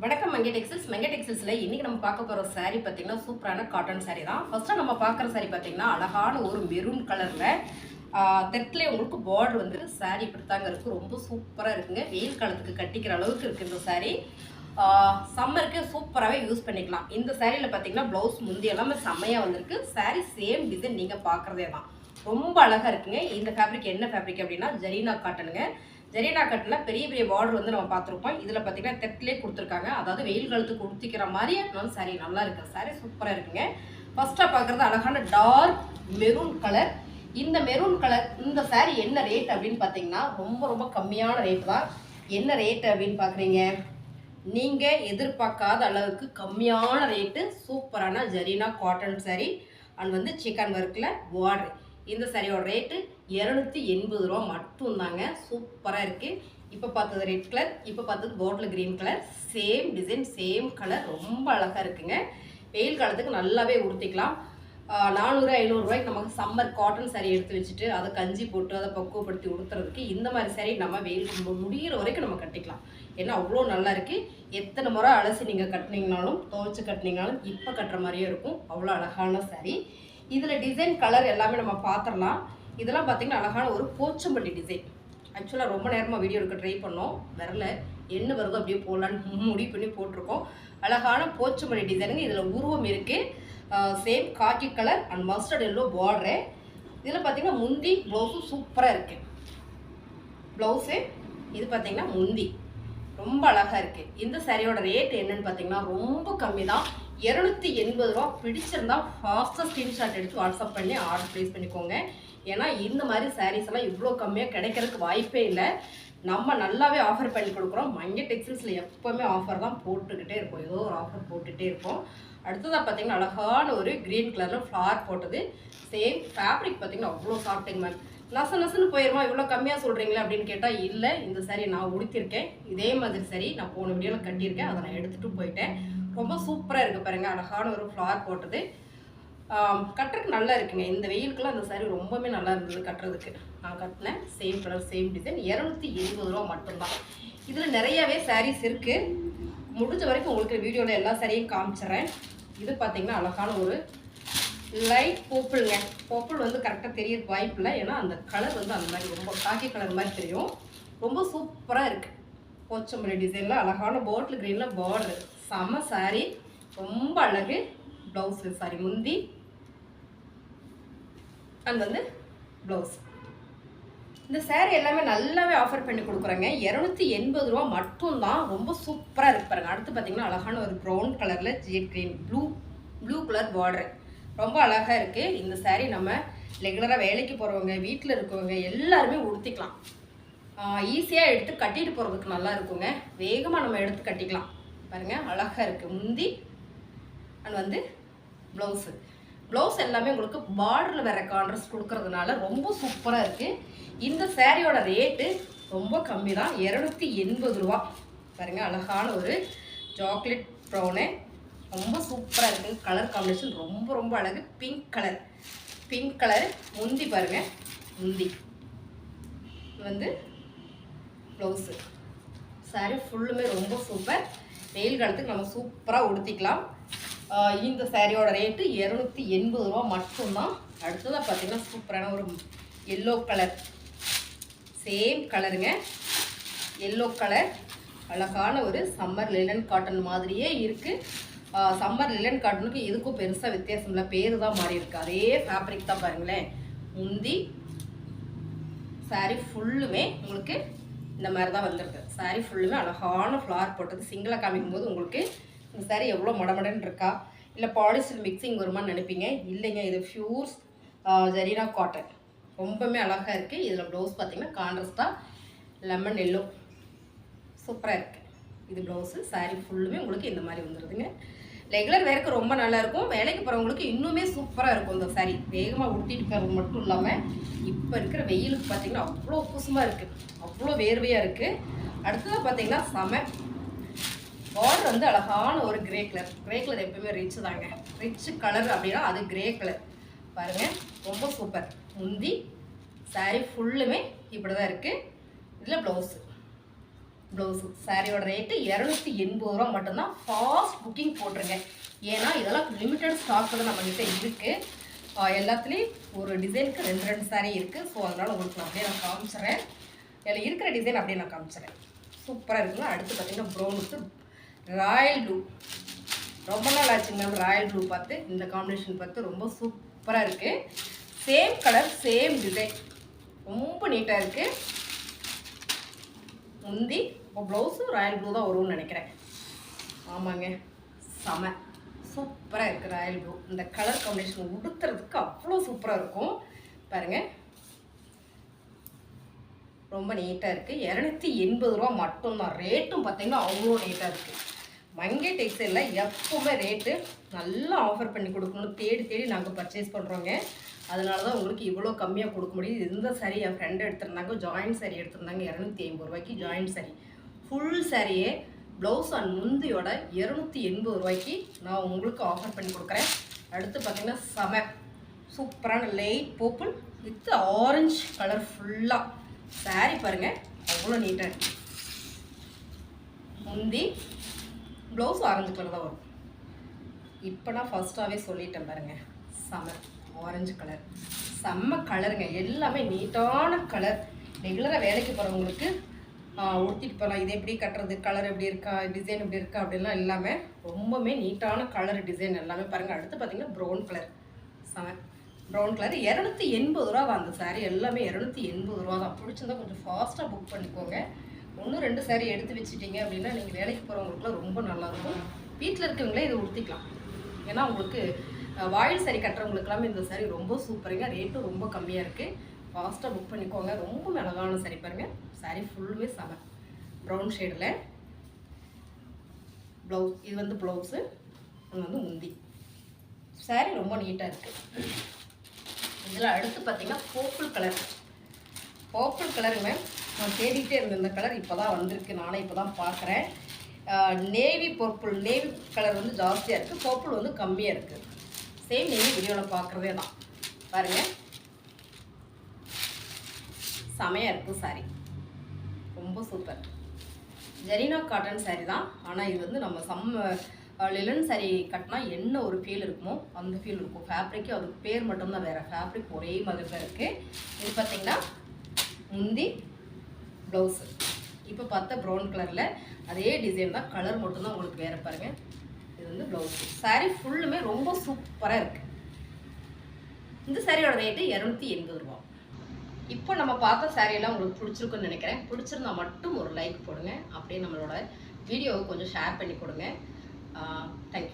வணக்கம் மங்கை டெக்ஸ்டைல்ஸ்ல இன்னைக்கு நம்ம பார்க்க போற saree பாத்தீங்கன்னா சூப்பரான காட்டன் saree தான். ஃபர்ஸ்ட் நம்ம பார்க்குற saree பாத்தீங்கன்னா அழகான ஒரு மெரூன் கலர்ல தெற்குல உங்களுக்கு பார்டர் வந்து saree இப்படித்தாங்க இருக்கு. ரொம்ப சூப்பரா இருக்குங்க. வெயில் காலத்துக்கு கட்டிக்கிற அளவுக்கு இருக்கு இந்த saree. சம்மருக்கு சூப்பராகவே யூஸ் பண்ணிக்கலாம். இந்த சாரியில் பார்த்தீங்கன்னா ப்ளவுஸ் முந்தி எல்லாமே செம்மையாக வந்திருக்கு. saree சேம் டிசைன் நீங்கள் பார்க்குறதே தான். ரொம்ப அழகாக இருக்குங்க. இந்த ஃபேப்ரிக் என்ன ஃபேப்ரிக் அப்படின்னா ஜரீனா காட்டனுங்க. ஜரீனா காட்டனில் பெரிய பெரிய பார்டர் வந்து நம்ம பார்த்துருப்போம். இதில் பார்த்தீங்கன்னா தெற்குலேயே கொடுத்துருக்காங்க. அதாவது வெயில் காலத்துக்கு உடுத்திக்கிற மாதிரியே இருந்தாலும் saree நல்லா இருக்குது. saree சூப்பராக இருக்குங்க. ஃபர்ஸ்ட்டாக பார்க்குறது அழகான டார்க் மெரூன் கலர். இந்த மெரூன் கலர் இந்த saree என்ன ரேட் அப்படின்னு பார்த்தீங்கன்னா ரொம்ப ரொம்ப கம்மியான ரேட் தான். என்ன ரேட் அப்படின்னு பார்க்குறீங்க, நீங்கள் எதிர்பார்க்காத அளவுக்கு கம்மியான ரேட்டு சூப்பரான ஜரீனா காட்டன் saree அண்ட் வந்து சிக்கன் ஒர்க்கில் பார்டர். இந்த சாரியோட ரேட்டு 280 ரூபா மட்டும்தாங்க. சூப்பராக இருக்குது. இப்போ பார்த்தது ரெட் கலர், இப்போ பார்த்தது bottle green colour. Same design same colour, ரொம்ப அழகாக இருக்குங்க. வெயில் காலத்துக்கு நல்லாவே உடுத்திக்கலாம். 400-500 ரூபாய்க்கு நமக்கு சம்மர் காட்டன் saree எடுத்து வச்சுட்டு அதை கஞ்சி போட்டு அதை பக்குவப்படுத்தி உடுத்துறதுக்கு இந்த மாதிரி saree நம்ம வெயில் முடிகிற வரைக்கும் நம்ம கட்டிக்கலாம். ஏன்னா அவ்வளோ நல்லா இருக்குது. எத்தனை முறை அலசி நீங்கள் கட்டினீங்கனாலும் துவைச்சு கட்டினீங்கனாலும் இப்போ கட்டுற மாதிரியே இருக்கும். அவ்வளோ அழகான saree. இதில் டிசைன் கலர் எல்லாமே நம்ம பார்த்துடலாம். இதெல்லாம் பார்த்திங்கன்னா அழகான ஒரு போச்சம்பள்ளி டிசைன். ஆக்சுவலாக ரொம்ப நேரமாக வீடியோ எடுக்க ட்ரை பண்ணோம், வரல. என்ன வருதோ அப்படியே போடலான்னு முடிவு பண்ணி போட்டிருக்கோம். அழகான போச்சம்பள்ளி டிசைனுங்க. இதில் உருவம் இருக்குது. Same khaki colour and mustard yellow border. இதில் பார்த்திங்கன்னா முந்தி ப்ளவுஸும் சூப்பராக இருக்குது. ப்ளவுஸு இது பார்த்திங்கன்னா முந்தி ரொம்ப அழகாக இருக்குது. இந்த சாரியோட ரேட் என்னன்னு பார்த்தீங்கன்னா ரொம்ப கம்மி தான், 280 ரூபா. பிடிச்சிருந்தா ஃபாஸ்ட்டாக ஸ்க்ரீன்ஷாட் எடுத்து வாட்ஸ்அப் பண்ணி ஆர்டர் ப்ளேஸ் பண்ணிக்கோங்க. ஏன்னா இந்த மாதிரி சாரீஸ் எல்லாம் இவ்வளோ கம்மியாக கிடைக்கிறதுக்கு வாய்ப்பே இல்லை. நம்ம நல்லாவே ஆஃபர் பண்ணி கொடுக்குறோம். மங்கை டெக்ஸ்டைல்ஸில் எப்போவுமே ஆஃபர் தான் போட்டுக்கிட்டே இருப்போம். ஏதோ ஒரு ஆஃபர் போட்டுகிட்டே இருப்போம். அடுத்ததாக பார்த்தீங்கன்னா அழகான ஒரு க்ரீன் கலரில் ஃப்ளார் போட்டது. சேம் ஃபேப்ரிக் பார்த்தீங்கன்னா அவ்வளோ சாஃப்ட்டுங்க மேம். நசுன்னு போயிருமா இவ்வளோ கம்மியாக சொல்கிறீங்களே அப்படின்னு கேட்டால் இல்லை. இந்த சாரீ நான் உடுத்திருக்கேன். இதே மாதிரி சரி நான் போன வீடியோவில் கட்டியிருக்கேன். அதை நான் எடுத்துகிட்டு போயிட்டேன். ரொம்ப சூப்பராக இருக்குது பாருங்கள். அழகான ஒரு ஃப்ளார் போட்டது. கட்டுறதுக்கு நல்லா இருக்குங்க. இந்த வெயிலுக்குலாம் அந்த சாரீ ரொம்பவே நல்லா இருந்தது கட்டுறதுக்கு. நான் கட்டினேன். Same colour same design. 280 ரூபா மட்டும்தான். இதில் நிறையாவே சாரீஸ் இருக்குது. முடிஞ்ச வரைக்கும் உங்களுக்கு வீடியோவில் எல்லா சாரியும் காமிச்சிட்றேன். இது பார்த்திங்கன்னா அழகான ஒரு லைட் பர்பிள்ங்க. பர்பிள் வந்து கரெக்டாக தெரியறதுக்கு வாய்ப்பு இல்லை. ஏன்னா அந்த கலர் வந்து அந்த மாதிரி ரொம்ப காக்கி கலர் மாதிரி தெரியும். ரொம்ப சூப்பராக இருக்குது. போச்சம்பள்ளி டிசைனில் அழகான பாட்டில் க்ரீனில் பார்டர். செம சாரீ, ரொம்ப அழகு. ப்ளவுஸு சாரி முந்தி அண்ட் வந்து ப்ளவுஸ். இந்த சாரீ எல்லாமே நல்லாவே ஆஃபர் பண்ணி கொடுக்குறாங்க. 280 ரூபா மட்டும்தான். ரொம்ப சூப்பராக இருக்கு பாருங்கள். அடுத்து பார்த்தீங்கன்னா அழகான ஒரு ப்ரௌன் கலரில் jet green blue colour border. ரொம்ப அழகாக இருக்குது. இந்த சாரீ நம்ம ரெகுலராக வேலைக்கு போகிறவங்க, வீட்டில் இருக்கவங்க எல்லாருமே உடுத்திக்கலாம். ஈஸியாக எடுத்து கட்டிட்டு போகிறதுக்கு நல்லா இருக்குங்க. வேகமாக நம்ம எடுத்து கட்டிக்கலாம். பாருங்கள் அழகாக இருக்குது. முந்தி அண்ட் வந்து ப்ளவுஸ் எல்லாமே உங்களுக்கு பார்டரில் வேறு கான்ட்ராஸ்ட் கொடுக்கறதுனால ரொம்ப சூப்பராக இருக்குது. இந்த சாரியோட ரேட்டு ரொம்ப கம்மி தான், 280 ரூபா. பாருங்கள் அழகான ஒரு சாக்லேட் ப்ரௌனு. ரொம்ப சூப்பராக இருக்குது. கலர் காம்பினேஷன் ரொம்ப ரொம்ப அழகு. பிங்க் கலர் முந்தி பாருங்கள். முந்தி வந்து ப்ளவுஸு. சாரி ஃபுல்லுமே ரொம்ப சூப்பர். வெயில் காலத்துக்கு நம்ம சூப்பராக உடுத்திக்கலாம். இந்த சாரியோட ரேட்டு 280 ரூபா மட்டும்தான். அடுத்ததாக பார்த்தீங்கன்னா சூப்பரான ஒரு எல்லோ கலர். சேம் கலருங்க. எல்லோ கலர் அழகான ஒரு சம்மர் லிலன் காட்டன் மாதிரியே இருக்குது. சம்மர் லிலன் காட்டனுக்கு இதுக்கும் பெருசாக வித்தியாசம் இல்லை, பேர் தான் மாறி இருக்குது. அதே ஃபேப்ரிக் தான் பாருங்களேன். முந்தி சாரீ ஃபுல்லுமே உங்களுக்கு இந்த மாதிரி தான் வந்திருக்கு. சாரீ ஃபுல்லுமே அழகான ஃப்ளார் போட்டது. சிங்கிளாக காமிக்கும் போது உங்களுக்கு இந்த சாரீ எவ்வளோ மடமடன்னு இருக்கா, இல்லை பாலிஸ்டர் மிக்சிங் வருமானு நினைப்பீங்க. இல்லைங்க, இது பியூர் ஜரீனா காட்டன். ரொம்பவுமே அழகாக இருக்குது. இதில் ப்ளவுஸ் பார்த்திங்கன்னா கான்ட்ராஸ்டாக லெமன் எல்லோ சூப்பராக இருக்குது. இது ப்ளவுஸு. சாரீ ஃபுல்லுமே உங்களுக்கு இந்த மாதிரி வந்துடுதுங்க. ரெகுலர் வேருக்கு ரொம்ப நல்லாயிருக்கும். வேலைக்கு போகிறவங்களுக்கு இன்னுமே சூப்பராக இருக்கும் இந்த சாரீ. வேகமாக உடுத்திட்டு போகிறது மட்டும் இல்லாமல் இப்போ இருக்கிற வெயிலுக்கு பார்த்திங்கன்னா அவ்வளோ குசுமாக இருக்குது, அவ்வளோ வேர்வையாக இருக்குது. அடுத்ததாக பார்த்திங்கன்னா செம பார்டர் வந்து அழகான ஒரு கிரே கலர் எப்பவுமே ரிச் தாங்க. ரிச் கலர் அப்படின்னா அது கிரே கலர் பாருங்கள். ரொம்ப சூப்பர். முந்தி சாரீ ஃபுல்லுமே இப்படி தான் இருக்குது. இதில் ப்ளவுஸு ப்ளவுஸு. சாரியோட ரேட்டு 280 ரூபா மட்டும்தான். ஃபாஸ்ட் புக்கிங் போட்டுருங்க. ஏன்னா இதெல்லாம் லிமிட்டட் ஸ்டாக் தான் நம்மகிட்ட இருக்குது. எல்லாத்துலேயும் ஒரு டிசைனுக்கு 2 சாரீ இருக்குது. ஸோ அதனால் உங்களுக்கு நான் அப்படியே நான் காமிச்சிட்றேன். இதில் இருக்கிற டிசைன் அப்படியே நான் காமிச்சிட்றேன். சூப்பராக இருக்குங்க. அடுத்து பார்த்தீங்கன்னா ப்ரௌனுக்கு ராயல் ப்ளூ. ரொம்ப நாள் ஆச்சுங்க மேம் ராயல் ப்ளூ பார்த்து. இந்த காம்பினேஷன் பார்த்து ரொம்ப சூப்பராக இருக்குது. சேம் கலர் சேம் டிசைன், ரொம்ப நீட்டாக இருக்குது. முந்தி இப்போ ப்ளவுஸும் ராயல் ப்ளூ தான் வரும்னு நினைக்கிறேன். ஆமாங்க, செம சூப்பராக இருக்குது ராயல் ப்ளூ. இந்த கலர் காம்பினேஷன் உடுத்துறதுக்கு அவ்வளோ சூப்பராக இருக்கும் பாருங்கள். ரொம்ப நீட்டாக இருக்குது. 280 ரூபா மட்டும்தான். ரேட்டும் பார்த்தீங்கன்னா அவ்வளோ நீட்டாக இருக்குது. மங்கை டெக்ஸ்டைலில் எப்போவுமே ரேட்டு நல்லா ஆஃபர் பண்ணி கொடுக்கணும்னு தேடி தேடி நாங்கள் பர்ச்சேஸ் பண்ணுறோங்க. அதனால தான் உங்களுக்கு இவ்வளோ கம்மியாக கொடுக்க முடியுது. இந்த சாரீ என் ஃப்ரெண்டு எடுத்திருந்தாங்க, ஜாயின்ட் சாரீ எடுத்திருந்தாங்க 250 ரூபாய்க்கு ஜாயின்ட் சாரீ. ஃபுல் சாரியே ப்ளவுஸ் அண்ட் முந்தியோட 280 ரூபாய்க்கு நான் உங்களுக்கு ஆஃபர் பண்ணி கொடுக்குறேன். அடுத்து பார்த்திங்கன்னா செம சூப்பரான light purple with orange colour ஃபுல்லாக சாரீ பாருங்கள், அவ்வளோ நீட்டாக இருக்குது. முந்தி ப்ளவுஸ் ஆரஞ்சு கலர் தான் வரும். இப்போ நான் ஃபஸ்ட்டாகவே சொல்லிட்டேன் பாருங்கள், செம ஆரஞ்சு கலர் செம்ம கலருங்க. எல்லாமே நீட்டான கலர். ரெகுலராக வேலைக்கு போகிறவங்களுக்கு உடுத்திட்டு போகலாம். இது எப்படி கட்டுறது, கலர் எப்படி இருக்கா, டிசைன் எப்படி இருக்கா அப்படின்லாம் இல்லாமல் ரொம்பவுமே நீட்டான கலர் டிசைன் எல்லாமே பாருங்கள். அடுத்து பார்த்திங்கன்னா ப்ரௌன் கலர் செம ப்ரௌன் கலர் 280 ரூபா தான். அந்த சாரீ எல்லாமே 280 ரூபா தான். பிடிச்சிருந்தா கொஞ்சம் ஃபாஸ்ட்டாக புக் பண்ணிக்கோங்க. 1-2 சாரீ எடுத்து வச்சுட்டிங்க அப்படின்னா நீங்கள் வேலைக்கு போகிறவங்களுக்குலாம் ரொம்ப நல்லாயிருக்கும். வீட்டில் இருக்கவங்களே இதை உடுத்திக்கலாம். ஏன்னா உங்களுக்கு வாயில் சாரீ கட்டுறவங்களுக்கெல்லாமே இந்த சாரீ ரொம்ப சூப்பருங்க. ரேட்டும் ரொம்ப கம்மியாக இருக்குது. ஃபாஸ்ட்டாக புக் பண்ணிக்கோங்க. ரொம்ப அழகான சாரீ பாருங்கள். சாரீ ஃபுல்லுமே செம ப்ரௌன் ஷேடில் ப்ளவுஸ். இது வந்து ப்ளவுஸு, அது வந்து முந்தி. சாரீ ரொம்ப நீட்டாக இருக்குது. இதில் அடுத்து பார்த்திங்கன்னா பர்பிள் கலர். பர்பிள் கலருங்க நான் தேடிகிட்டே இருந்தேன். இந்த கலர் இப்போ தான் வந்திருக்கு. நானே இப்போ தான் பார்க்குறேன். நேவி பர்பிள், நேவி கலர் வந்து ஜாஸ்தியாக இருக்குது, பர்பிள் வந்து கம்மியாக இருக்குது. சேம் நீங்கள் வீடியோவில் பார்க்குறதே தான் பாருங்கள். செமையாக இருக்கும் சாரீ, ரொம்ப சூப்பர். ஜெரினா காட்டன் சாரீ தான். ஆனால் இது வந்து நம்ம லிலன் சாரீ கட்டினா என்ன ஒரு ஃபீல் இருக்குமோ அந்த ஃபீல் இருக்கும். ஃபேப்ரிக்கு அதுக்கு பேர் மட்டும்தான் வேறு, ஃபேப்ரிக் ஒரே மாதிரி தான் இருக்குது. இது பார்த்திங்கன்னா முந்தி ப்ளவுஸு. இப்போ பார்த்தா ப்ரௌன் கலரில் அதே டிசைன் தான், கலர் மட்டும்தான் உங்களுக்கு வேறு பாருங்கள். இது வந்து ப்ளவுஸு. சாரீ ஃபுல்லுமே ரொம்ப சூப்பராக இருக்குது. இந்த சாரியோட ரேட்டு 280 ரூபா. இப்போ நம்ம பார்த்த சாரியெல்லாம் உங்களுக்கு பிடிச்சிருக்குன்னு நினைக்கிறேன். பிடிச்சிருந்தா மட்டும் ஒரு லைக் போடுங்க. அப்படியே நம்மளோட வீடியோவை கொஞ்சம் ஷேர் பண்ணி கொடுங்க. தேங்க்யூ.